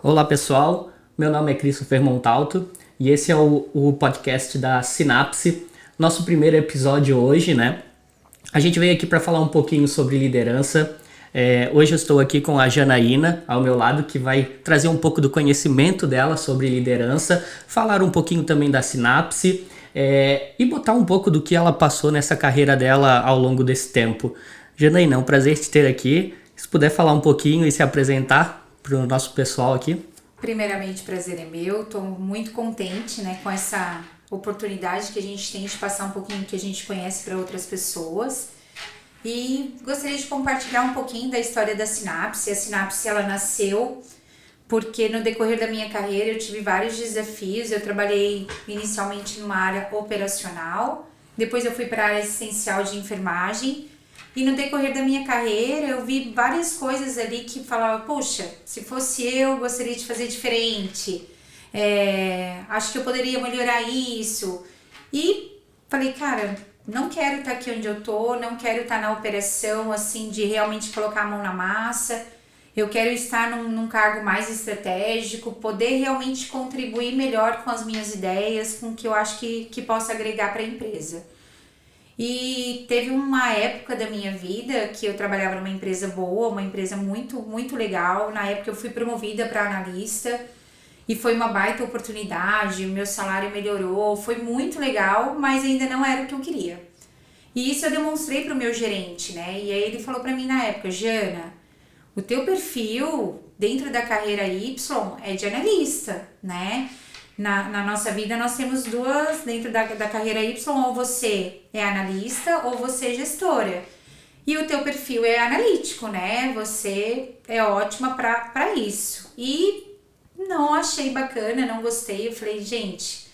Olá pessoal, meu nome é Christopher Montalto e esse é o podcast da Sinapse, nosso primeiro episódio hoje, né? A gente veio aqui para falar um pouquinho sobre liderança. Hoje eu estou aqui com a Janaína ao meu lado, que vai trazer um pouco do conhecimento dela sobre liderança, falar um pouquinho também da Sinapse e botar um pouco do que ela passou nessa carreira dela ao longo desse tempo. Janaína, é um prazer te ter aqui. Se puder falar um pouquinho e se apresentar para o nosso pessoal aqui. Primeiramente, o prazer é meu. Estou muito contente, né, com essa oportunidade que a gente tem de passar um pouquinho do que a gente conhece para outras pessoas. E gostaria de compartilhar um pouquinho da história da Sinapse. A Sinapse, ela nasceu porque no decorrer da minha carreira eu tive vários desafios. Eu trabalhei inicialmente numa área operacional, depois eu fui para a área essencial de enfermagem. E no decorrer da minha carreira eu vi várias coisas ali que falava, poxa, se fosse eu gostaria de fazer diferente, acho que eu poderia melhorar isso. E falei, cara, não quero estar aqui onde eu tô, não quero estar na operação assim de realmente colocar a mão na massa. Eu quero estar num cargo mais estratégico, poder realmente contribuir melhor com as minhas ideias, com o que eu acho que possa agregar para a empresa. E teve uma época da minha vida que eu trabalhava numa empresa boa, uma empresa muito, muito legal. Na época eu fui promovida para analista e foi uma baita oportunidade, o meu salário melhorou, foi muito legal, mas ainda não era o que eu queria. E isso eu demonstrei para o meu gerente, né? E aí ele falou para mim na época, Jana, o teu perfil dentro da carreira Y é de analista, né? Na nossa vida nós temos duas, dentro da carreira Y, ou você é analista ou você é gestora. E o teu perfil é analítico, né? Você é ótima para isso. E não achei bacana, não gostei. Eu falei, gente,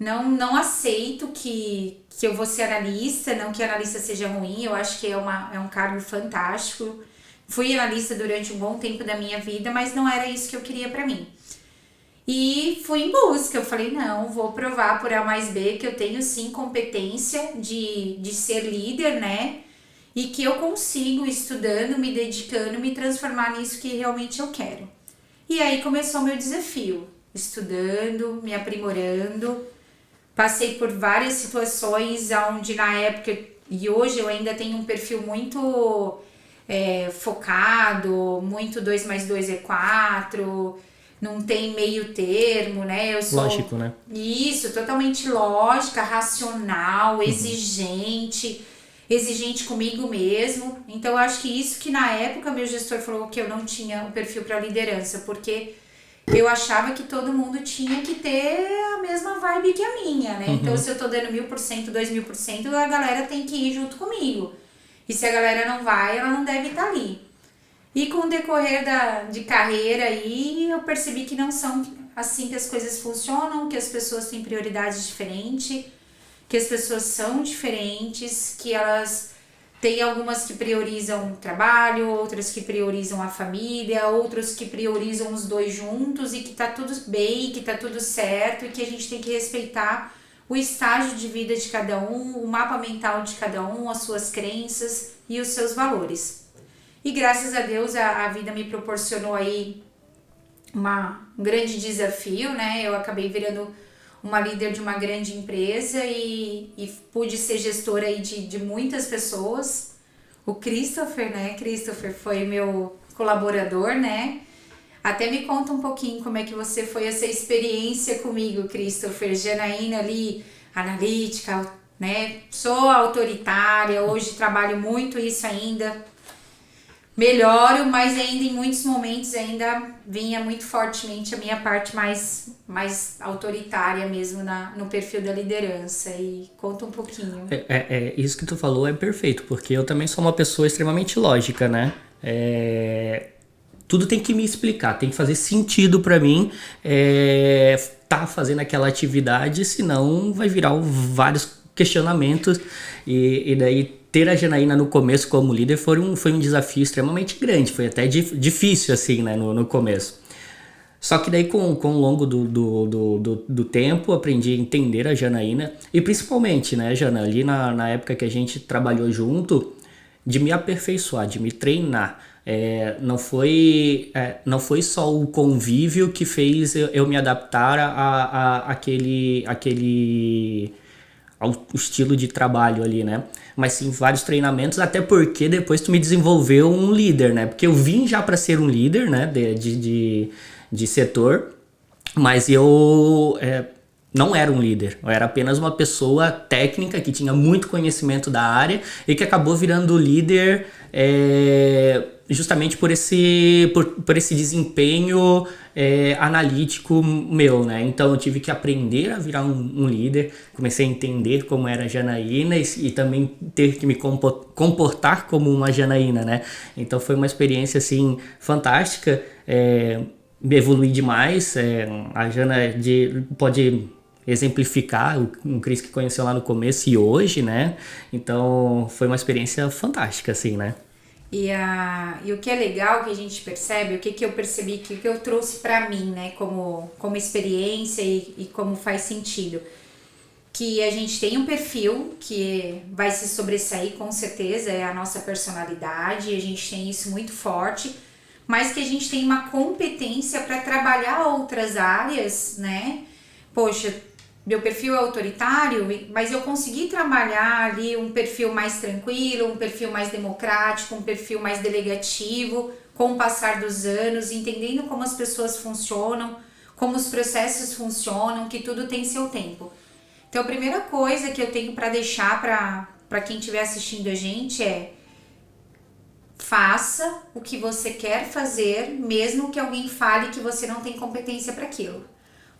não aceito que eu vou ser analista, não que analista seja ruim, eu acho que é um cargo fantástico. Fui analista durante um bom tempo da minha vida, mas não era isso que eu queria para mim. E fui em busca, eu falei, não, vou provar por A mais B que eu tenho sim competência de ser líder, né? E que eu consigo, estudando, me dedicando, me transformar nisso que realmente eu quero. E aí começou o meu desafio, estudando, me aprimorando. Passei por várias situações onde na época, e hoje eu ainda tenho um perfil muito focado, muito 2 mais 2 é 4, não tem meio termo, né? Eu sou... Lógico, né? Isso, totalmente lógica, racional, exigente comigo mesmo. Então, eu acho que isso que na época meu gestor falou que eu não tinha o perfil para liderança, porque eu achava que todo mundo tinha que ter a mesma vibe que a minha, né? Então, se eu tô dando 1000%, 2000%, a galera tem que ir junto comigo. E se a galera não vai, ela não deve estar ali. E com o decorrer de carreira aí, eu percebi que não são assim que as coisas funcionam, que as pessoas têm prioridades diferentes, que as pessoas são diferentes, que elas têm algumas que priorizam o trabalho, outras que priorizam a família, outros que priorizam os dois juntos e que tá tudo bem, que tá tudo certo e que a gente tem que respeitar o estágio de vida de cada um, o mapa mental de cada um, as suas crenças e os seus valores. E graças a Deus a vida me proporcionou aí um grande desafio, né? Eu acabei virando uma líder de uma grande empresa e pude ser gestora aí de muitas pessoas. O Christopher, né? Christopher foi meu colaborador, né? Até me conta um pouquinho como é que você foi essa experiência comigo, Christopher. Janaína ali, analítica, né? Sou autoritária, hoje trabalho muito isso ainda. Melhoro, mas ainda em muitos momentos ainda vinha muito fortemente a minha parte mais autoritária mesmo no perfil da liderança. E conta um pouquinho. Isso que tu falou é perfeito, porque eu também sou uma pessoa extremamente lógica, né? Tudo tem que me explicar, tem que fazer sentido pra mim tá fazendo aquela atividade, senão vai virar vários questionamentos e daí ter a Janaína no começo como líder foi um desafio extremamente grande, foi até difícil assim, né, no começo. Só que daí com o longo do tempo aprendi a entender a Janaína e principalmente, né, Jana, ali na época que a gente trabalhou junto, de me aperfeiçoar, de me treinar, Não foi só o convívio que fez eu me adaptar ao estilo de trabalho ali, né? Mas sim vários treinamentos, até porque depois tu me desenvolveu um líder, né? Porque eu vim já para ser um líder, né? De setor, mas eu não era um líder, eu era apenas uma pessoa técnica que tinha muito conhecimento da área e que acabou virando líder justamente por esse desempenho analítico meu, né? Então eu tive que aprender a virar um líder, comecei a entender como era a Janaína e também ter que me comportar como uma Janaína, né? Então foi uma experiência assim fantástica, me evolui demais, a Jana pode exemplificar o Cris que conheceu lá no começo e hoje, né? Então foi uma experiência fantástica, assim, né? E o que é legal que a gente percebe, o que eu percebi, que eu trouxe pra mim, né, como experiência e como faz sentido, que a gente tem um perfil que vai se sobressair com certeza, é a nossa personalidade, a gente tem isso muito forte, mas que a gente tem uma competência para trabalhar outras áreas, né? Poxa, meu perfil é autoritário, mas eu consegui trabalhar ali um perfil mais tranquilo, um perfil mais democrático, um perfil mais delegativo, com o passar dos anos, entendendo como as pessoas funcionam, como os processos funcionam, que tudo tem seu tempo. Então a primeira coisa que eu tenho para deixar para quem estiver assistindo a gente é: faça o que você quer fazer, mesmo que alguém fale que você não tem competência para aquilo.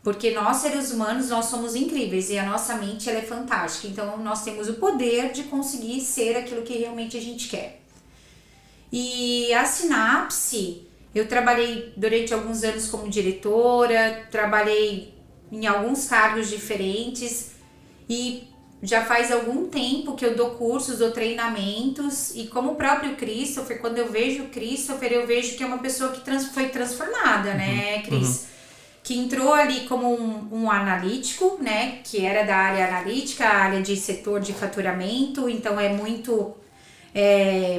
Porque nós, seres humanos, nós somos incríveis e a nossa mente ela é fantástica. Então, nós temos o poder de conseguir ser aquilo que realmente a gente quer. E a Sinapse, eu trabalhei durante alguns anos como diretora, trabalhei em alguns cargos diferentes e já faz algum tempo que eu dou cursos, dou treinamentos, e como o próprio Christopher, quando eu vejo o Christopher, eu vejo que é uma pessoa que foi transformada, né, Cris? Que entrou ali como um analítico, né, que era da área analítica, a área de setor de faturamento, então é muito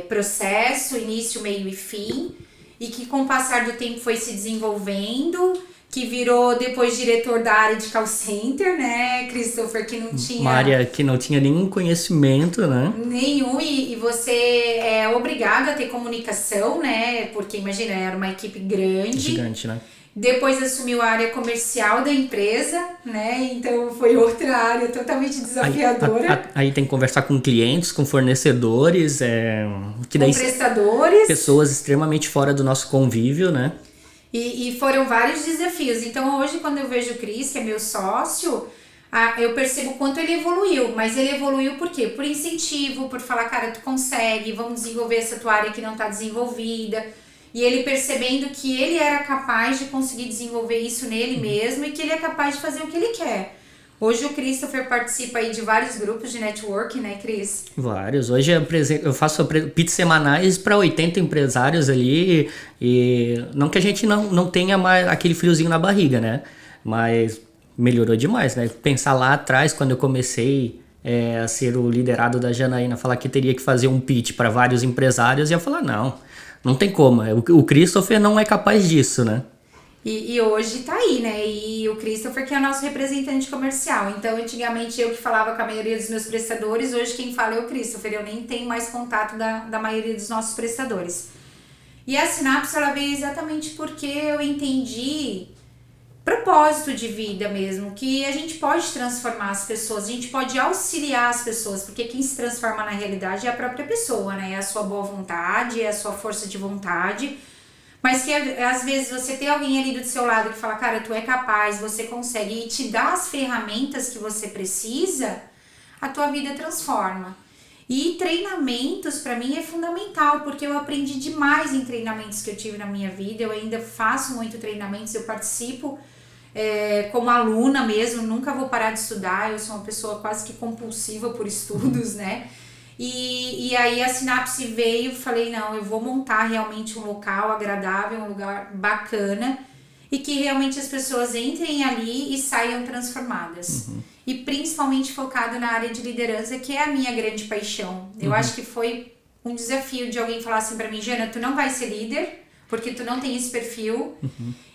processo, início, meio e fim, e que com o passar do tempo foi se desenvolvendo, que virou depois diretor da área de call center, né, Christopher, que não tinha... Uma área que não tinha nenhum conhecimento, né? Nenhum, e você é obrigado a ter comunicação, né, porque imagina, era uma equipe grande. Gigante, né? Depois assumiu a área comercial da empresa, né? Então foi outra área totalmente desafiadora. Aí tem que conversar com clientes, com fornecedores, que daí com prestadores. Pessoas extremamente fora do nosso convívio, né? E foram vários desafios. Então hoje, quando eu vejo o Cris, que é meu sócio, eu percebo o quanto ele evoluiu. Mas ele evoluiu por quê? Por incentivo, por falar, cara, tu consegue, vamos desenvolver essa tua área que não está desenvolvida. E ele percebendo que ele era capaz de conseguir desenvolver isso nele mesmo e que ele é capaz de fazer o que ele quer. Hoje o Christopher participa aí de vários grupos de networking, né, Cris? Vários. Hoje eu faço pits semanais para 80 empresários ali, e não que a gente não tenha mais aquele friozinho na barriga, né? Mas melhorou demais, né? Pensar lá atrás, quando eu comecei a ser o liderado da Janaína, falar que teria que fazer um pitch para vários empresários, eu ia falar, não tem como. O Christopher não é capaz disso, né? E hoje tá aí, né? E o Christopher que é o nosso representante comercial. Então, antigamente eu que falava com a maioria dos meus prestadores, hoje quem fala é o Christopher. Eu nem tenho mais contato da maioria dos nossos prestadores. E a Sinapse, ela veio exatamente porque eu entendi propósito de vida mesmo, que a gente pode transformar as pessoas, a gente pode auxiliar as pessoas, porque quem se transforma na realidade é a própria pessoa, né? É a sua boa vontade, é a sua força de vontade, mas que às vezes você tem alguém ali do seu lado que fala, cara, tu é capaz, você consegue, e te dá as ferramentas que você precisa, a tua vida transforma. E treinamentos para mim é fundamental, porque eu aprendi demais em treinamentos que eu tive na minha vida, eu ainda faço muito treinamentos, eu participo como aluna mesmo, nunca vou parar de estudar, eu sou uma pessoa quase que compulsiva por estudos, né? E aí a Sinapse veio, falei, não, eu vou montar realmente um local agradável, um lugar bacana, e que realmente as pessoas entrem ali e saiam transformadas. E principalmente focado na área de liderança, que é a minha grande paixão. Eu acho que foi um desafio de alguém falar assim pra mim, Jana, tu não vai ser líder, porque tu não tem esse perfil.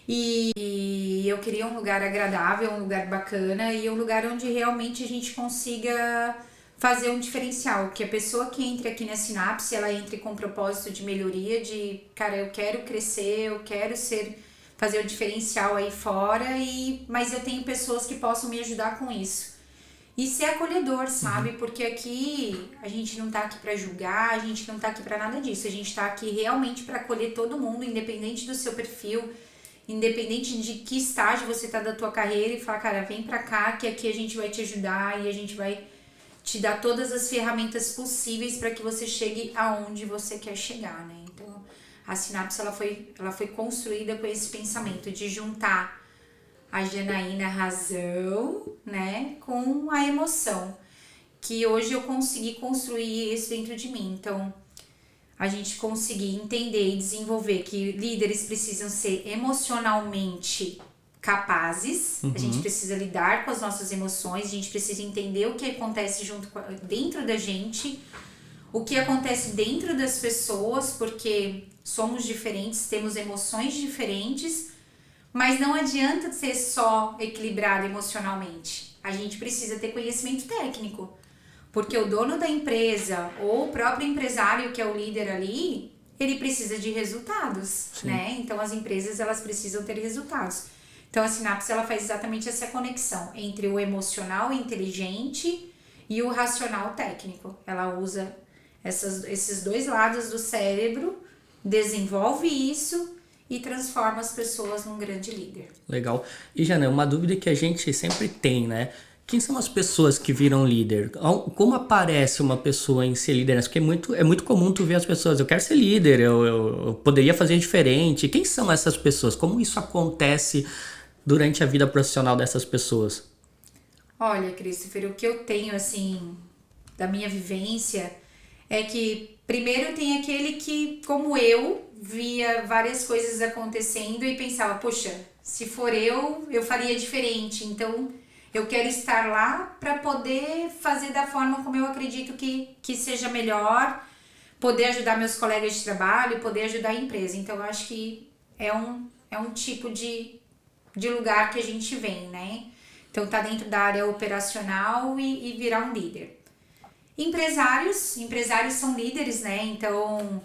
E eu queria um lugar agradável, um lugar bacana e um lugar onde realmente a gente consiga fazer um diferencial, que a pessoa que entre aqui na Sinapse, ela entre com propósito de melhoria, de, cara, eu quero crescer, eu quero fazer o diferencial aí fora, mas eu tenho pessoas que possam me ajudar com isso. E ser acolhedor, sabe? Porque aqui a gente não tá aqui pra julgar, a gente não tá aqui pra nada disso, a gente tá aqui realmente pra acolher todo mundo, independente do seu perfil, independente de que estágio você tá da tua carreira, e falar, cara, vem pra cá que aqui a gente vai te ajudar e a gente vai te dar todas as ferramentas possíveis para que você chegue aonde você quer chegar, né? Então, a Sinapse, ela foi construída com esse pensamento de juntar a Janaína razão, né, com a emoção, que hoje eu consegui construir isso dentro de mim. Então, a gente conseguir entender e desenvolver que líderes precisam ser emocionalmente capazes, a gente precisa lidar com as nossas emoções, a gente precisa entender o que acontece dentro da gente, o que acontece dentro das pessoas, porque somos diferentes, temos emoções diferentes, mas não adianta ser só equilibrado emocionalmente. A gente precisa ter conhecimento técnico, porque o dono da empresa ou o próprio empresário que é o líder ali, ele precisa de resultados, né? Então as empresas, elas precisam ter resultados. Então a Sinapse, ela faz exatamente essa conexão entre o emocional inteligente e o racional técnico. Ela usa esses dois lados do cérebro, desenvolve isso e transforma as pessoas num grande líder. Legal. E, Jana, uma dúvida que a gente sempre tem, né? Quem são as pessoas que viram líder? Como aparece uma pessoa em ser líder? Porque é muito comum tu ver as pessoas, eu quero ser líder, eu poderia fazer diferente. Quem são essas pessoas? Como isso acontece durante a vida profissional dessas pessoas? Olha, Christopher, o que eu tenho, assim, da minha vivência é que primeiro tem aquele que, como eu, via várias coisas acontecendo e pensava, poxa, se for eu faria diferente. Então, eu quero estar lá para poder fazer da forma como eu acredito que seja melhor, poder ajudar meus colegas de trabalho, poder ajudar a empresa. Então, eu acho que é um tipo de lugar que a gente vem, né? Então, tá dentro da área operacional e virar um líder. Empresários são líderes, né? Então,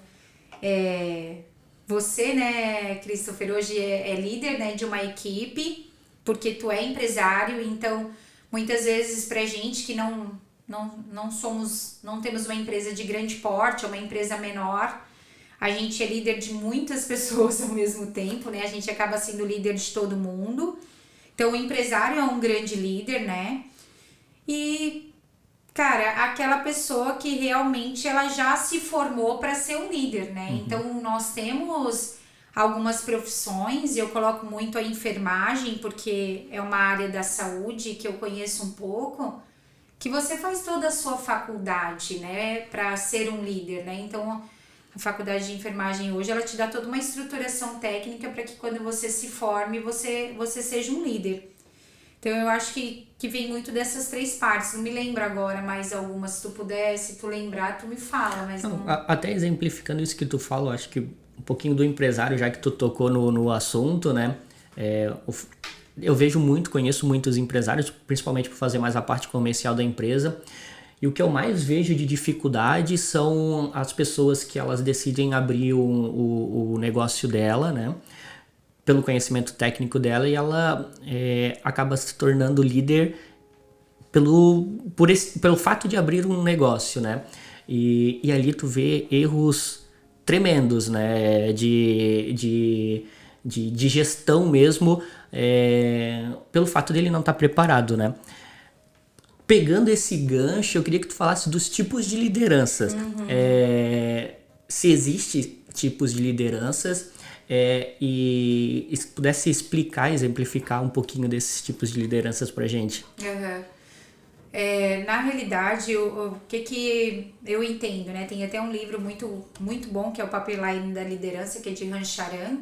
você, né, Christopher, hoje é líder, né, de uma equipe, porque tu é empresário. Então, muitas vezes pra gente que não temos uma empresa de grande porte, uma empresa menor, a gente é líder de muitas pessoas ao mesmo tempo, né? A gente acaba sendo líder de todo mundo. Então, o empresário é um grande líder, né? E, cara, aquela pessoa que realmente ela já se formou para ser um líder, né? Então, nós temos algumas profissões, eu coloco muito a enfermagem, porque é uma área da saúde que eu conheço um pouco, que você faz toda a sua faculdade, né, para ser um líder, né? Então, a faculdade de enfermagem hoje, ela te dá toda uma estruturação técnica para que quando você se forme, você seja um líder. Então, eu acho que vem muito dessas três partes. Não me lembro agora mais algumas. Se tu puder, se tu lembrar, tu me fala. Mas não... Até exemplificando isso que tu falou, acho que um pouquinho do empresário, já que tu tocou no assunto, né? Eu conheço muitos empresários, principalmente por fazer mais a parte comercial da empresa. E o que eu mais vejo de dificuldade são as pessoas que elas decidem abrir o negócio dela, né? Pelo conhecimento técnico dela, e ela acaba se tornando líder pelo fato de abrir um negócio, né? E ali tu vê erros tremendos, né? De gestão mesmo, pelo fato dele não estar preparado, né? Pegando esse gancho, eu queria que tu falasse dos tipos de lideranças. Se existem tipos de lideranças, e se pudesse explicar, exemplificar um pouquinho desses tipos de lideranças pra gente. Na realidade, o que eu entendo, né? Tem até um livro muito, muito bom, que é o Pipeline da Liderança, que é de Rancharan,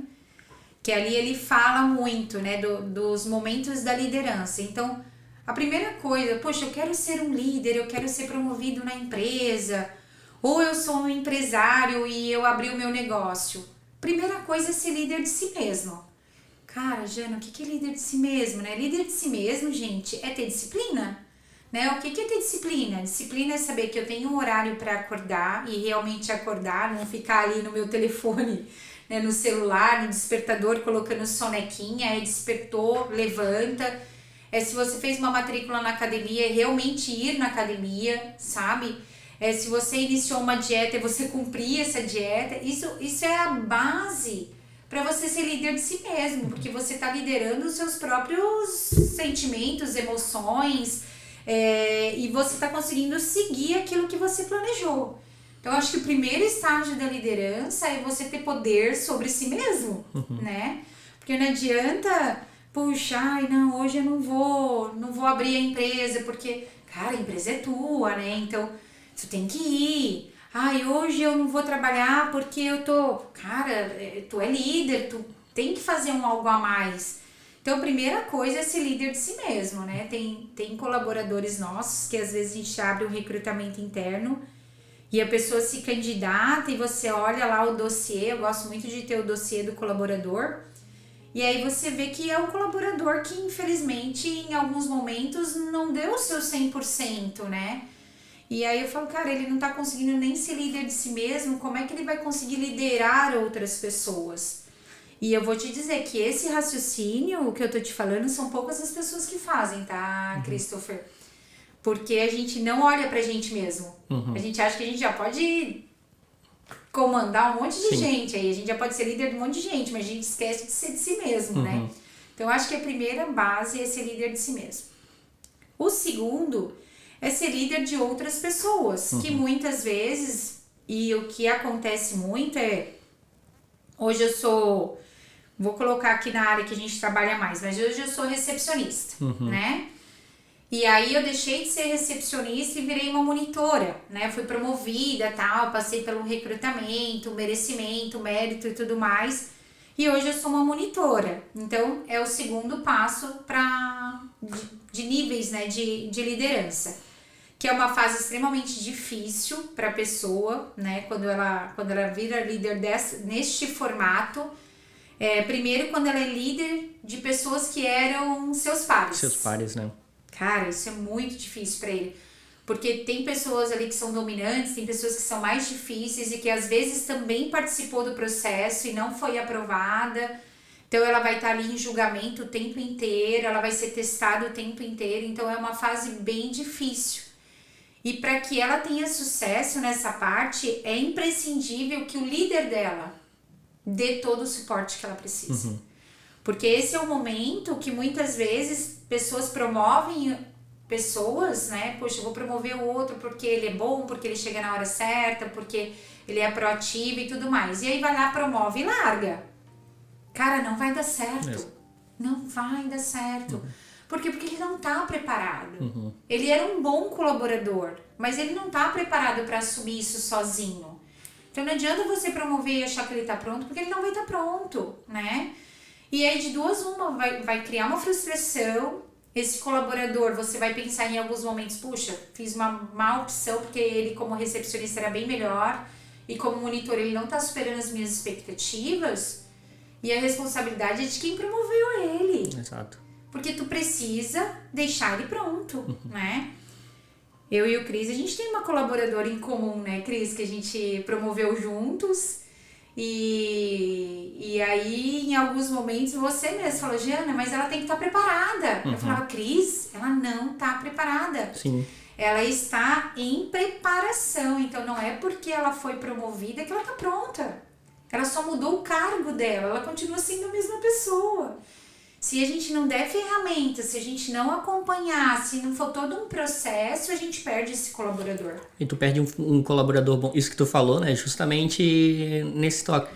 que ali ele fala muito, né, dos momentos da liderança. Então, a primeira coisa, poxa, eu quero ser um líder, eu quero ser promovido na empresa, Ou eu sou um empresário e eu abri o meu negócio. Primeira coisa é ser líder de si mesmo. Cara, Jana, o que é líder de si mesmo, né? Líder de si mesmo, gente, é ter disciplina, né? O que é ter disciplina? Disciplina é saber que eu tenho um horário para acordar e realmente acordar, não ficar ali no meu telefone, né, no celular, no despertador, colocando sonequinha, despertou, levanta. Se você fez uma matrícula na academia, é realmente ir na academia, sabe? Se você iniciou uma dieta, é você cumprir essa dieta. Isso é a base para você ser líder de si mesmo, porque você está liderando os seus próprios sentimentos, emoções, e você está conseguindo seguir aquilo que você planejou. Então, eu acho que o primeiro estágio da liderança é você ter poder sobre si mesmo, né? Porque não adianta, puxa, ai, não, hoje eu não vou abrir a empresa, porque, cara, a empresa é tua, né? Então, tu tem que ir. Ai, hoje eu não vou trabalhar porque eu tô... Cara, tu é líder, tu tem que fazer algo a mais. Então, a primeira coisa é ser líder de si mesmo, né? Tem colaboradores nossos que às vezes a gente abre um recrutamento interno e a pessoa se candidata e você olha lá o dossiê. Eu gosto muito de ter o dossiê do colaborador. E aí você vê que é um colaborador que, infelizmente, em alguns momentos não deu o seu 100%, né? E aí eu falo, cara, ele não tá conseguindo nem ser líder de si mesmo, como é que ele vai conseguir liderar outras pessoas? E eu vou te dizer que esse raciocínio, o que eu tô te falando, são poucas as pessoas que fazem, tá, Christopher? Porque a gente não olha pra gente mesmo. A gente acha que a gente já pode comandar um monte de gente, aí a gente já pode ser líder de um monte de gente, mas a gente esquece de ser de si mesmo, né? Então, eu acho que a primeira base é ser líder de si mesmo. O segundo é ser líder de outras pessoas, que muitas vezes, e o que acontece muito é, hoje eu sou, vou colocar aqui na área que a gente trabalha mais, mas hoje eu sou recepcionista, né? E aí eu deixei de ser recepcionista e virei uma monitora, né? Fui promovida, tal, passei pelo recrutamento, merecimento, mérito e tudo mais. E hoje eu sou uma monitora. Então, é o segundo passo de níveis, né, de liderança. Que é uma fase extremamente difícil para a pessoa, né? Quando ela vira líder neste formato. Primeiro, quando ela é líder de pessoas que eram seus pares. Seus pares, né? Cara, isso é muito difícil para ele. Porque tem pessoas ali que são dominantes, tem pessoas que são mais difíceis e que às vezes também participou do processo e não foi aprovada. Então ela vai estar ali em julgamento o tempo inteiro, ela vai ser testada o tempo inteiro. Então é uma fase bem difícil. E para que ela tenha sucesso nessa parte, é imprescindível que o líder dela dê todo o suporte que ela precisa. Porque esse é o momento que muitas vezes pessoas promovem pessoas, né? Poxa, eu vou promover o outro porque ele é bom, porque ele chega na hora certa, porque ele é proativo e tudo mais. E aí vai lá, promove e larga. Cara, não vai dar certo. Não vai dar certo. Por quê? Porque ele não tá preparado. Ele era um bom colaborador, mas ele não tá preparado para assumir isso sozinho. Então não adianta você promover e achar que ele tá pronto, porque ele não vai estar pronto, né? E aí de duas uma, vai criar uma frustração. Esse colaborador, você vai pensar em alguns momentos, puxa, fiz uma má opção porque ele como recepcionista era bem melhor e como monitor ele não tá superando as minhas expectativas. E a responsabilidade é de quem promoveu ele. Exato. Porque tu precisa deixar ele pronto, né? Eu e o Cris, a gente tem uma colaboradora em comum, né, Cris? Que a gente promoveu juntos. E aí, em alguns momentos, você mesmo falou, Jana, mas ela tem que estar preparada. Eu falava, Cris, ela não está preparada. Sim. Ela está em preparação. Então, não é porque ela foi promovida que ela está pronta. Ela só mudou o cargo dela. Ela continua sendo a mesma pessoa. Se a gente não der ferramentas, se a gente não acompanhar, se não for todo um processo, a gente perde esse colaborador. E tu perde um colaborador bom. Isso que tu falou, né? Justamente nesse toque.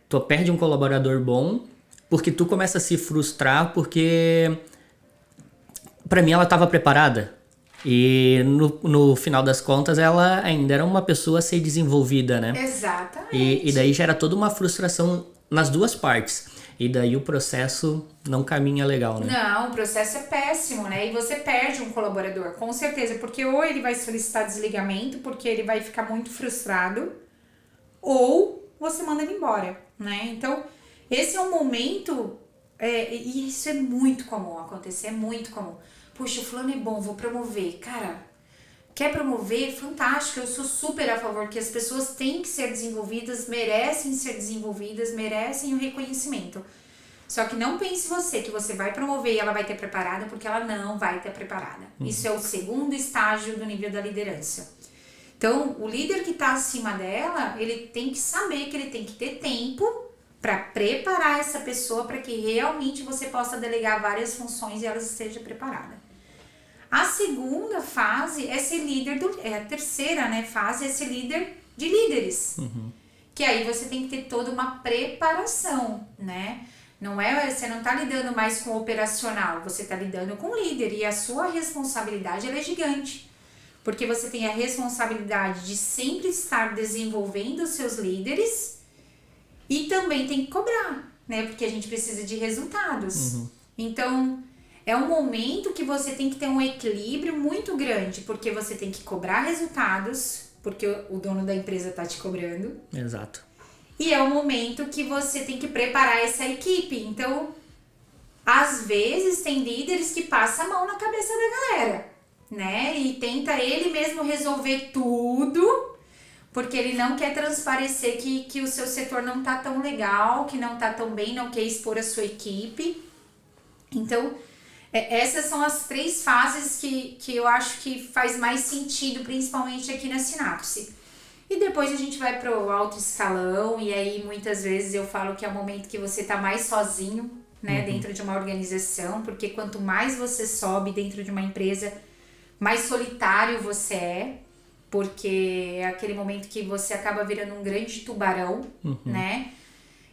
Tu perde um colaborador bom porque tu começa a se frustrar porque pra mim ela estava preparada. E no final das contas ela ainda era uma pessoa a ser desenvolvida, né? Exatamente. E daí gera toda uma frustração nas duas partes. e daí o processo não caminha legal, né? Não, o processo é péssimo, né? E você perde um colaborador, com certeza, porque ou ele vai solicitar desligamento, porque ele vai ficar muito frustrado, ou você manda ele embora, né? Então, esse é um momento, e isso é muito comum acontecer, é muito comum. Puxa, o fulano é bom, vou promover. Cara, quer promover? Fantástico, eu sou super a favor que as pessoas têm que ser desenvolvidas, merecem o reconhecimento. Só que não pense você que você vai promover e ela vai ter preparada, porque ela não vai ter preparada. Isso é o segundo estágio do nível da liderança. Então, o líder que está acima dela, ele tem que saber que ele tem que ter tempo para preparar essa pessoa para que realmente você possa delegar várias funções e ela esteja preparada. A segunda fase é ser líder, a terceira, né, fase é ser líder de líderes. Que aí você tem que ter toda uma preparação, né? Você não está lidando mais com o operacional, você está lidando com o líder e a sua responsabilidade ela é gigante. Porque você tem a responsabilidade de sempre estar desenvolvendo os seus líderes e também tem que cobrar, né? Porque a gente precisa de resultados. Então, é um momento que você tem que ter um equilíbrio muito grande, porque você tem que cobrar resultados, porque o dono da empresa está te cobrando. Exato. E é o momento que você tem que preparar essa equipe. Então, às vezes, tem líderes que passam a mão na cabeça da galera, né? E tenta ele mesmo resolver tudo, porque ele não quer transparecer que o seu setor não tá tão legal, que não tá tão bem, não quer expor a sua equipe. Então, essas são as 3 fases que eu acho que faz mais sentido, principalmente aqui na Sinapse. E depois a gente vai pro alto escalão, e aí muitas vezes eu falo que é o momento que você tá mais sozinho, né, dentro de uma organização, porque quanto mais você sobe dentro de uma empresa, mais solitário você é, porque é aquele momento que você acaba virando um grande tubarão, né?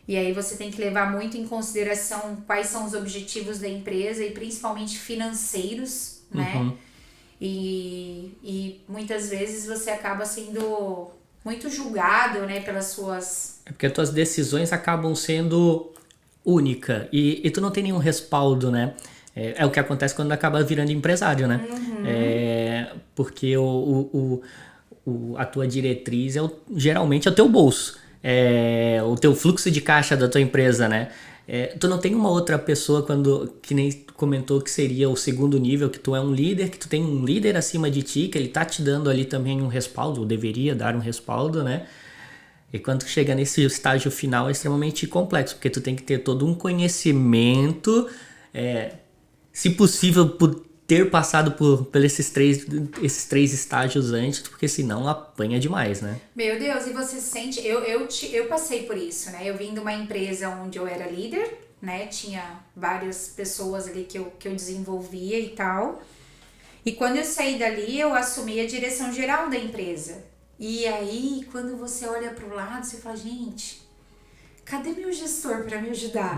E aí você tem que levar muito em consideração quais são os objetivos da empresa e principalmente financeiros, né? E muitas vezes você acaba sendo muito julgado, né, pelas suas... É porque as tuas decisões acabam sendo única e tu não tem nenhum respaldo, né? É o que acontece quando acaba virando empresário, né? Porque a tua diretriz geralmente é o teu bolso. O teu fluxo de caixa da tua empresa, né? Tu não tem uma outra pessoa que nem comentou que seria o segundo nível, que tu é um líder, que tu tem um líder acima de ti, que ele tá te dando ali também um respaldo, ou deveria dar um respaldo, né? E quando tu chega nesse estágio final é extremamente complexo, porque tu tem que ter todo um conhecimento, se possível, por ter passado por esses três estágios antes, porque senão apanha demais, né? Meu Deus, e você sente... Eu passei por isso, né? Eu vim de uma empresa onde eu era líder, né? Tinha várias pessoas ali que eu desenvolvia e tal. E quando eu saí dali, eu assumi a direção geral da empresa. E aí, quando você olha pro lado, você fala, gente, cadê meu gestor para me ajudar?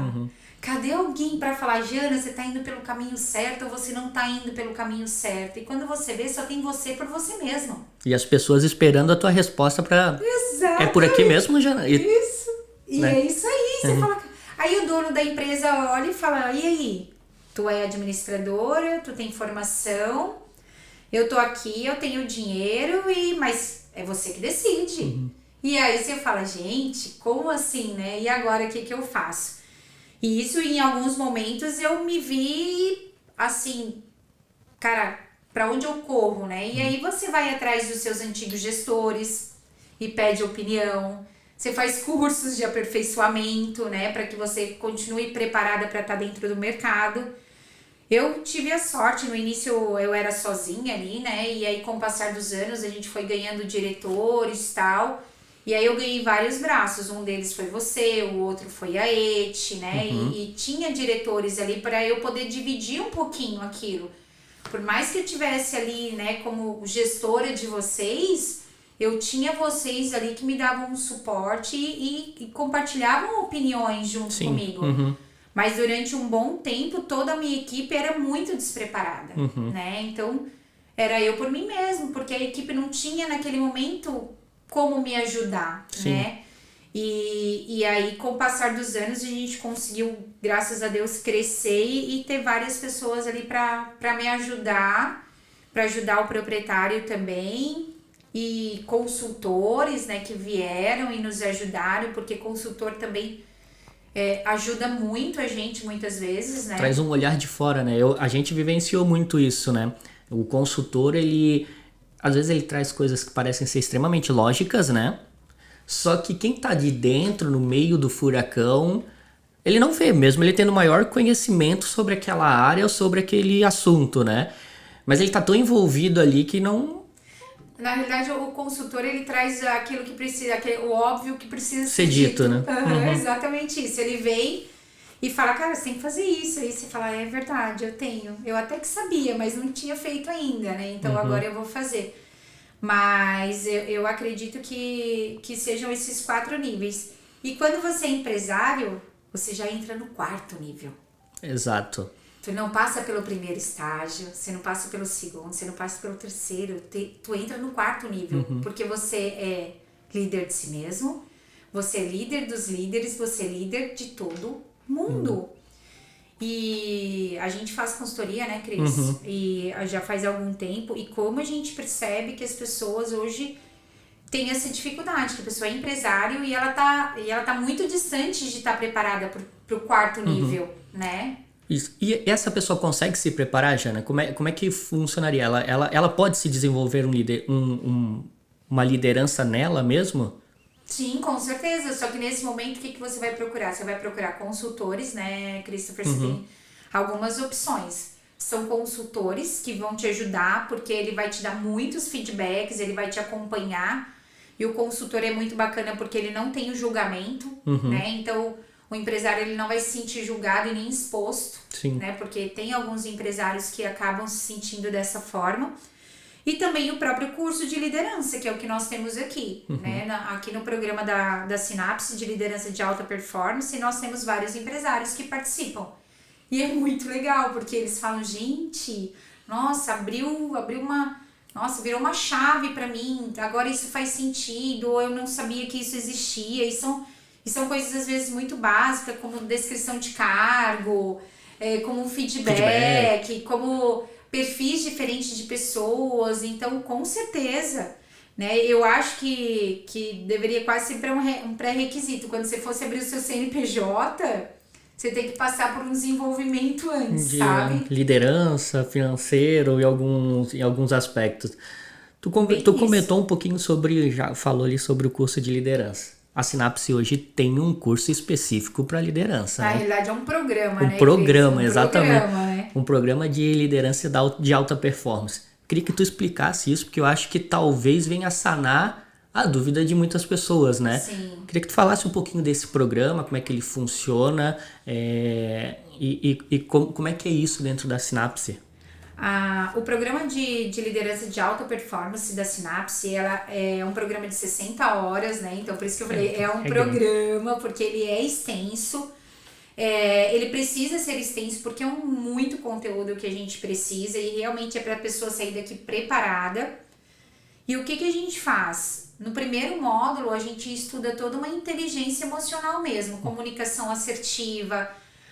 Cadê alguém para falar, Jana, você tá indo pelo caminho certo ou você não tá indo pelo caminho certo? E quando você vê, só tem você por você mesmo. E as pessoas esperando a tua resposta pra... Exato. É por aqui mesmo, Jana? Isso. E né? é isso aí. Você fala... Aí o dono da empresa olha e fala, e aí? Tu é administradora, tu tem formação, eu tô aqui, eu tenho dinheiro, mas é você que decide. E aí você fala, gente, como assim, né? E agora o que eu faço? E isso, em alguns momentos, eu me vi, assim, cara, pra onde eu corro, né? E aí você vai atrás dos seus antigos gestores e pede opinião. Você faz cursos de aperfeiçoamento, né? Pra que você continue preparada pra estar dentro do mercado. Eu tive a sorte, no início eu era sozinha ali, né? E aí, com o passar dos anos, a gente foi ganhando diretores e tal. E aí eu ganhei vários braços, um deles foi você, o outro foi a ET, né? E tinha diretores ali para eu poder dividir um pouquinho aquilo. Por mais que eu tivesse ali, né, como gestora de vocês, eu tinha vocês ali que me davam um suporte e compartilhavam opiniões junto comigo. Mas durante um bom tempo, toda a minha equipe era muito despreparada, né? Então, era eu por mim mesmo, porque a equipe não tinha naquele momento como me ajudar, né? E aí, com o passar dos anos, a gente conseguiu, graças a Deus, crescer e ter várias pessoas ali para me ajudar, para ajudar o proprietário também, e consultores, né, que vieram e nos ajudaram, porque consultor também ajuda muito a gente muitas vezes, né? Traz um olhar de fora, né? A gente vivenciou muito isso, né? O consultor, às vezes ele traz coisas que parecem ser extremamente lógicas, né? Só que quem tá de dentro, no meio do furacão, ele não vê, mesmo ele tendo maior conhecimento sobre aquela área ou sobre aquele assunto, né? Mas ele tá tão envolvido ali que não... Na realidade, o consultor, ele traz aquilo que precisa, o óbvio que precisa ser dito, né? Uhum. Exatamente isso. Ele vem e fala, cara, você tem que fazer isso. Aí você fala, é verdade, eu tenho. Eu até que sabia, mas não tinha feito ainda, né? Então agora eu vou fazer. Mas eu acredito que sejam esses 4 níveis. E quando você é empresário, você já entra no 4º nível. Exato. Tu não passa pelo primeiro estágio, você não passa pelo segundo, você não passa pelo terceiro, tu entra no 4º nível, porque você é líder de si mesmo, você é líder dos líderes, você é líder de todo mundo. E a gente faz consultoria, né, Cris? E já faz algum tempo, e como a gente percebe que as pessoas hoje têm essa dificuldade, que a pessoa é empresário e ela tá muito distante de estar preparada pro 4º nível, né? Isso. E essa pessoa consegue se preparar, Jana? Como é que funcionaria? Ela pode se desenvolver uma liderança nela mesmo? Sim, com certeza. Só que nesse momento, o que você vai procurar? Você vai procurar consultores, né, Christopher? Você tem algumas opções. São consultores que vão te ajudar, porque ele vai te dar muitos feedbacks, ele vai te acompanhar. E o consultor é muito bacana porque ele não tem o julgamento, né? Então, o empresário ele não vai se sentir julgado e nem exposto, Sim. né? Porque tem alguns empresários que acabam se sentindo dessa forma. E também o próprio curso de liderança, que é o que nós temos aqui, né? Aqui no programa da Sinapse de Liderança de Alta Performance, nós temos vários empresários que participam. E é muito legal, porque eles falam, gente, nossa, virou uma chave pra mim, agora isso faz sentido, ou eu não sabia que isso existia, e são coisas às vezes muito básicas, como descrição de cargo, como feedback, como perfis diferentes de pessoas. Então, com certeza, né, eu acho que deveria quase ser um pré-requisito. Quando você fosse abrir o seu CNPJ, você tem que passar por um desenvolvimento antes, sabe? Liderança, financeiro em alguns aspectos. Tu comentou um pouquinho já falou ali sobre o curso de liderança. A Sinapse hoje tem um curso específico para liderança. Na né? realidade é um programa, né? Exatamente. Programa, né? Um programa de liderança de alta performance. Queria que tu explicasse isso, porque eu acho que talvez venha sanar a dúvida de muitas pessoas, né? Sim. Queria que tu falasse um pouquinho desse programa, como é que ele funciona e como é que é isso dentro da Sinapse. O programa de liderança de alta performance da Sinapse, ela é um programa de 60 horas, né? Então, por isso que eu falei, é um programa, porque ele é extenso. Ele precisa ser extenso, porque é muito conteúdo que a gente precisa e realmente é para a pessoa sair daqui preparada. E o que a gente faz? No primeiro módulo, a gente estuda toda uma inteligência emocional mesmo, comunicação assertiva,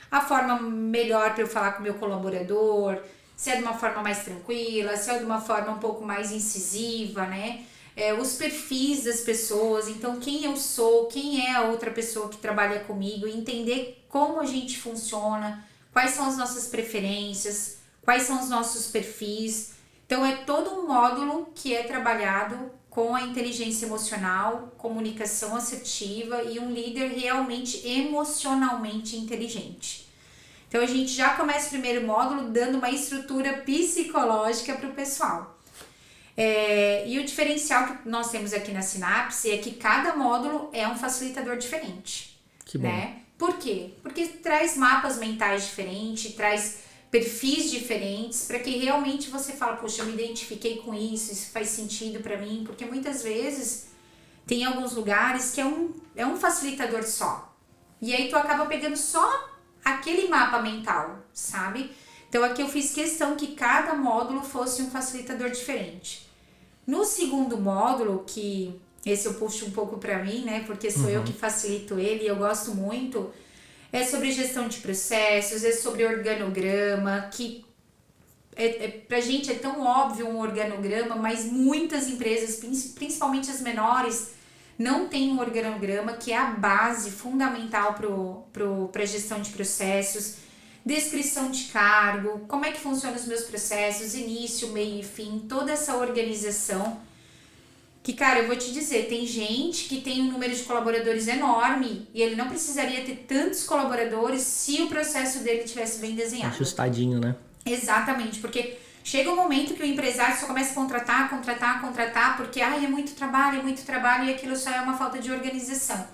a forma melhor para eu falar com o meu colaborador, se é de uma forma mais tranquila, se é de uma forma um pouco mais incisiva, né? Os perfis das pessoas, então quem eu sou, quem é a outra pessoa que trabalha comigo, entender como a gente funciona, quais são as nossas preferências, quais são os nossos perfis. Então é todo um módulo que é trabalhado com a inteligência emocional, comunicação assertiva e um líder realmente emocionalmente inteligente. Então a gente já começa o primeiro módulo dando uma estrutura psicológica para o pessoal. E o diferencial que nós temos aqui na Sinapse é que cada módulo é um facilitador diferente. Que bom. Né? Por quê? Porque traz mapas mentais diferentes, traz perfis diferentes, para que realmente você fale, poxa, eu me identifiquei com isso faz sentido para mim, porque muitas vezes tem alguns lugares que é um facilitador só. E aí tu acaba pegando só aquele mapa mental, sabe? Então aqui eu fiz questão que cada módulo fosse um facilitador diferente. No segundo módulo, que esse eu puxo um pouco para mim, né? Porque sou eu que facilito ele e eu gosto muito. É sobre gestão de processos, é sobre organograma, que pra gente é tão óbvio um organograma, mas muitas empresas, principalmente as menores, não têm um organograma, que é a base fundamental para a gestão de processos, descrição de cargo, como é que funcionam os meus processos, início, meio e fim, toda essa organização. Que, cara, eu vou te dizer, tem gente que tem um número de colaboradores enorme e ele não precisaria ter tantos colaboradores se o processo dele tivesse bem desenhado. Ajustadinho, né? Exatamente, porque chega um momento que o empresário só começa a contratar, porque é muito trabalho e aquilo só é uma falta de organização.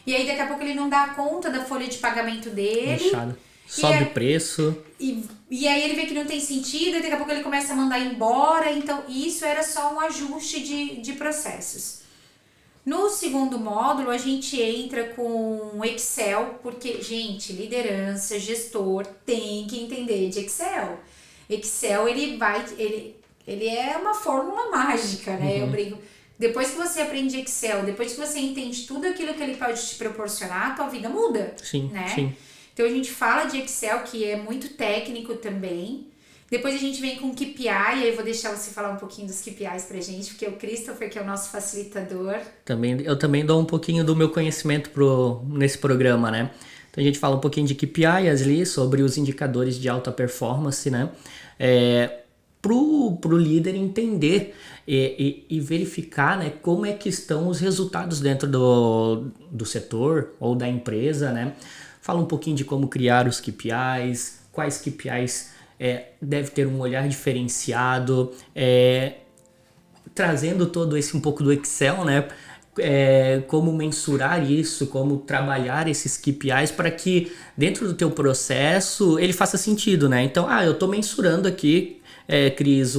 E aí daqui a pouco ele não dá conta da folha de pagamento dele. Inchado. Sobe o preço. E aí ele vê que não tem sentido, e daqui a pouco ele começa a mandar embora. Então isso era só um ajuste de processos. No segundo módulo a gente entra com Excel, porque, gente, liderança, gestor tem que entender de Excel. Excel, ele é uma fórmula mágica, né? Eu brinco. Depois que você aprende Excel, depois que você entende tudo aquilo que ele pode te proporcionar, a tua vida muda. Sim, né? sim. Então a gente fala de Excel, que é muito técnico também. Depois a gente vem com KPI, aí eu vou deixar você falar um pouquinho dos KPIs pra gente, porque o Christopher, que é o nosso facilitador. Eu também dou um pouquinho do meu conhecimento nesse programa, né? Então a gente fala um pouquinho de KPI ali, sobre os indicadores de alta performance, né? Pro líder entender e verificar, né, como é que estão os resultados dentro do setor ou da empresa, né? Fala um pouquinho de como criar os KPIs, quais KPIs deve ter um olhar diferenciado, trazendo todo esse um pouco do Excel, né? Como mensurar isso, como trabalhar esses KPIs para que dentro do teu processo ele faça sentido, né? Então, eu estou mensurando aqui, Cris,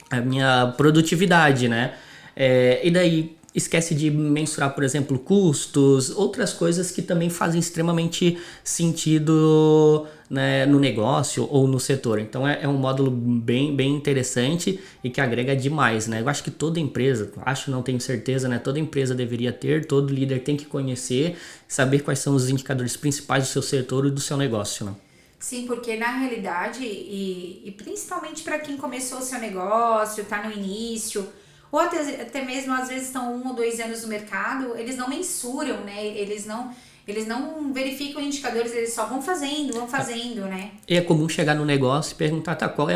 a minha produtividade, né? E daí esquece de mensurar, por exemplo, custos, outras coisas que também fazem extremamente sentido, né, no negócio ou no setor. Então é um módulo bem, bem interessante e que agrega demais, né? Eu acho que toda empresa, não tenho certeza, né? Toda empresa deveria ter, todo líder tem que conhecer, saber quais são os indicadores principais do seu setor e do seu negócio, né? Sim, porque na realidade, e principalmente para quem começou o seu negócio, está no início, ou até mesmo às vezes estão 1 ou 2 anos no mercado, eles não mensuram, né? Eles não verificam indicadores, eles só vão fazendo, né? E é comum chegar no negócio e perguntar, qual é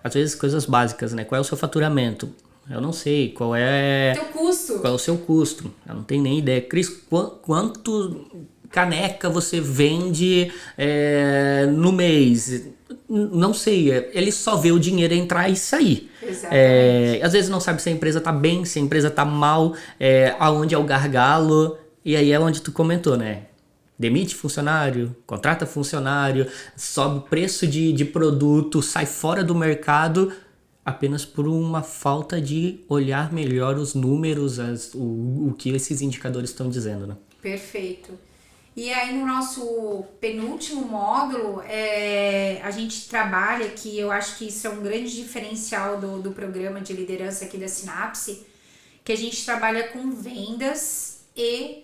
às vezes coisas básicas, né? Qual é o seu faturamento? Eu não sei, qual é... Teu custo. Qual é o seu custo? Eu não tenho nem ideia. Cris, quanto caneca você vende no mês? Não sei, ele só vê o dinheiro entrar e sair. Exatamente. Às vezes não sabe se a empresa tá bem, se a empresa tá mal, aonde é o gargalo. E aí é onde tu comentou, né? Demite funcionário, contrata funcionário, sobe preço de produto, sai fora do mercado apenas por uma falta de olhar melhor os números, o que esses indicadores estão dizendo, né? Perfeito. E aí no nosso penúltimo módulo, a gente trabalha, que eu acho que isso é um grande diferencial do programa de liderança aqui da Sinapse, que a gente trabalha com vendas e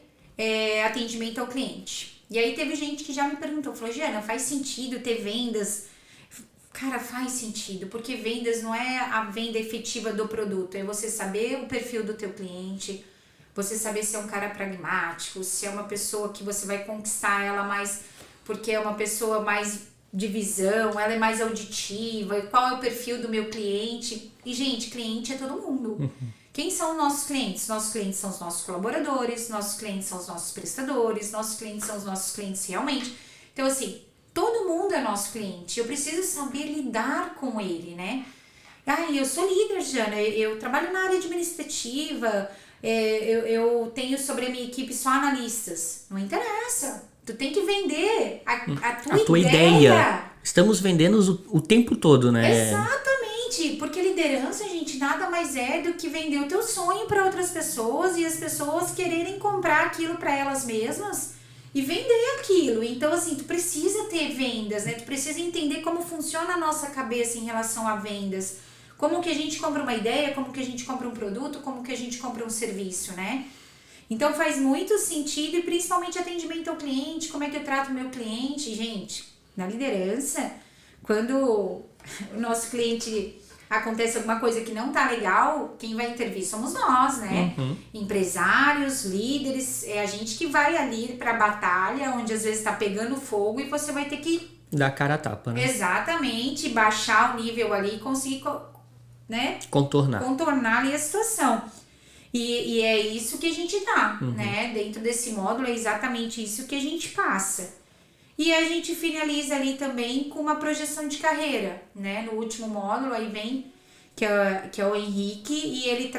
atendimento ao cliente. E aí teve gente que já me perguntou, falou, Giana, faz sentido ter vendas? Cara, faz sentido, porque vendas não é a venda efetiva do produto, é você saber o perfil do teu cliente, você saber se é um cara pragmático, se é uma pessoa que você vai conquistar ela mais porque é uma pessoa mais de visão, ela é mais auditiva, e qual é o perfil do meu cliente. E, gente, cliente é todo mundo. Quem são os nossos clientes? Nossos clientes são os nossos colaboradores, nossos clientes são os nossos prestadores, nossos clientes são os nossos clientes realmente. Então, assim, todo mundo é nosso cliente. Eu preciso saber lidar com ele, né? Eu sou líder, Jana, eu trabalho na área administrativa, eu tenho sobre a minha equipe só analistas. Não interessa. Tu tem que vender a tua ideia. Estamos vendendo o tempo todo, né? Exatamente. Porque liderança, gente, nada mais é do que vender o teu sonho para outras pessoas e as pessoas quererem comprar aquilo para elas mesmas e vender aquilo. Então, assim, tu precisa ter vendas, né? Tu precisa entender como funciona a nossa cabeça em relação a vendas. como que a gente compra uma ideia, como que a gente compra um produto, como que a gente compra um serviço, né? Então faz muito sentido e principalmente atendimento ao cliente, como é que eu trato o meu cliente, gente, na liderança, quando o nosso cliente acontece alguma coisa que não tá legal, quem vai intervir somos nós, né? Empresários, líderes, é a gente que vai ali pra batalha, onde às vezes tá pegando fogo e você vai ter que... Dar cara a tapa, né? Exatamente, baixar o nível ali e conseguir, né? Contornar ali a situação. E é isso que a gente dá, né? Dentro desse módulo é exatamente isso que a gente passa. E a gente finaliza ali também com uma projeção de carreira, né? No último módulo aí vem, que é o Henrique, e ele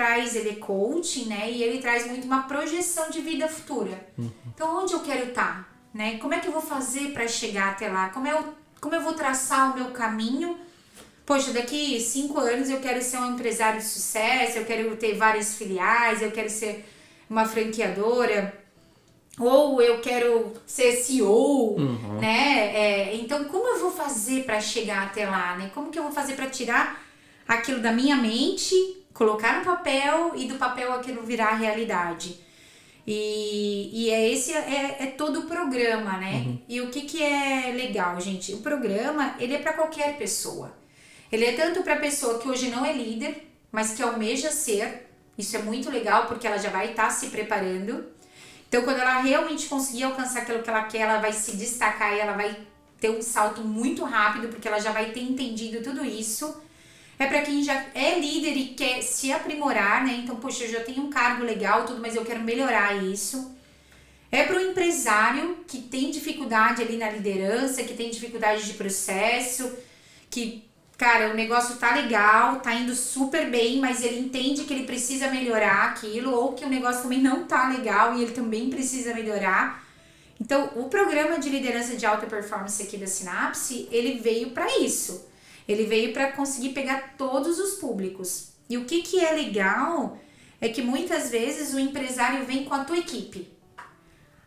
é coaching, né? E ele traz muito uma projeção de vida futura. Então, onde eu quero estar, né? Como é que eu vou fazer para chegar até lá? Como eu vou traçar o meu caminho? Poxa, daqui 5 anos eu quero ser um empresário de sucesso, eu quero ter várias filiais, eu quero ser uma franqueadora, ou eu quero ser CEO, né? Então, como eu vou fazer para chegar até lá, né? Como que eu vou fazer para tirar aquilo da minha mente, colocar no papel e do papel aquilo virar realidade? E esse é todo o programa, né? E o que é legal, gente? O programa, ele é para qualquer pessoa. Ele é tanto para a pessoa que hoje não é líder, mas que almeja ser. Isso é muito legal, porque ela já vai estar se preparando. Então, quando ela realmente conseguir alcançar aquilo que ela quer, ela vai se destacar e ela vai ter um salto muito rápido, porque ela já vai ter entendido tudo isso. É para quem já é líder e quer se aprimorar, né? Então, poxa, eu já tenho um cargo legal, tudo, mas eu quero melhorar isso. É para o empresário que tem dificuldade ali na liderança, que tem dificuldade de processo, que... Cara, o negócio tá legal, tá indo super bem, mas ele entende que ele precisa melhorar aquilo, ou que o negócio também não tá legal e ele também precisa melhorar. Então, o programa de liderança de alta performance aqui da Sinapse, ele veio para isso. Ele veio para conseguir pegar todos os públicos. E o que é legal é que muitas vezes o empresário vem com a tua equipe.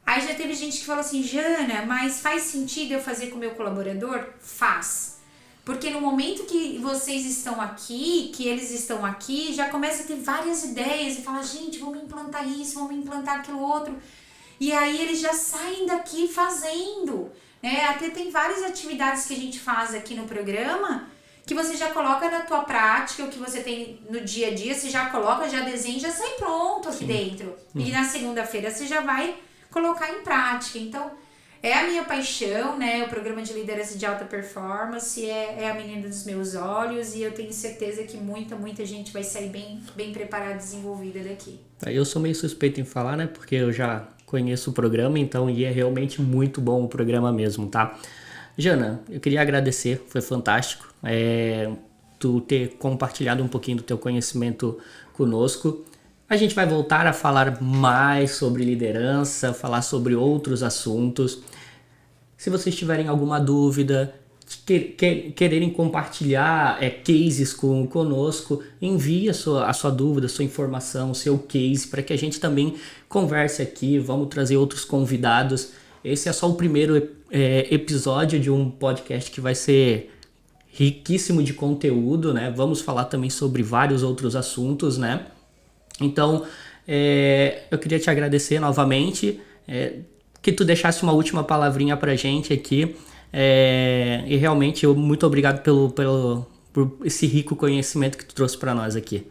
Aí já teve gente que falou assim, Jana, mas faz sentido eu fazer com o meu colaborador? Faz. Porque no momento que vocês estão aqui, que eles estão aqui, já começa a ter várias ideias e fala, gente, vamos implantar isso, vamos implantar aquilo outro. E aí eles já saem daqui fazendo, né? Até tem várias atividades que a gente faz aqui no programa que você já coloca na tua prática, o que você tem no dia a dia, você já coloca, já desenha, já sai pronto aqui dentro. E na segunda-feira você já vai colocar em prática. Então, é a minha paixão, né? O programa de liderança de alta performance é a menina dos meus olhos e eu tenho certeza que muita gente vai sair bem preparada e desenvolvida daqui. Eu sou meio suspeito em falar, né? Porque eu já conheço o programa, então, e é realmente muito bom o programa mesmo, tá? Jana, eu queria agradecer, foi fantástico tu ter compartilhado um pouquinho do teu conhecimento conosco. A gente vai voltar a falar mais sobre liderança, falar sobre outros assuntos. Se vocês tiverem alguma dúvida, quererem compartilhar cases conosco, envie a sua dúvida, a sua informação, o seu case, para que a gente também converse aqui, vamos trazer outros convidados. Esse é só o primeiro episódio de um podcast que vai ser riquíssimo de conteúdo, né? Vamos falar também sobre vários outros assuntos, né? Então, eu queria te agradecer novamente, que tu deixasse uma última palavrinha pra gente aqui, e realmente muito obrigado por esse rico conhecimento que tu trouxe pra nós aqui.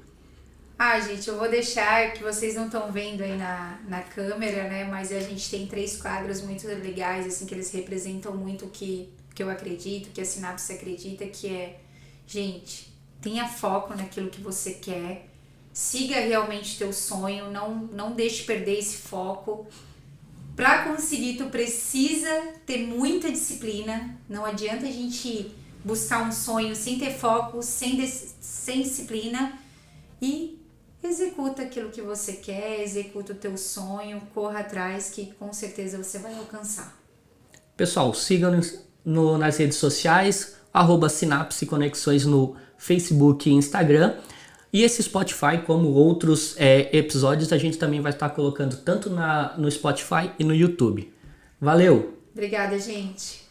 Gente, eu vou deixar, que vocês não estão vendo aí na câmera, né, mas a gente tem 3 quadros muito legais, assim, que eles representam muito o que eu acredito, que a Sinapse acredita, que é, gente, tenha foco naquilo que você quer, siga realmente teu sonho, não deixe perder esse foco. Para conseguir, tu precisa ter muita disciplina. Não adianta a gente buscar um sonho sem ter foco, sem disciplina. E executa aquilo que você quer, executa o teu sonho, corra atrás, que com certeza você vai alcançar. Pessoal, sigam-nos nas redes sociais, @Sinapse Conexões no Facebook e Instagram. E esse Spotify, como outros episódios, a gente também vai estar colocando tanto no Spotify e no YouTube. Valeu! Obrigada, gente!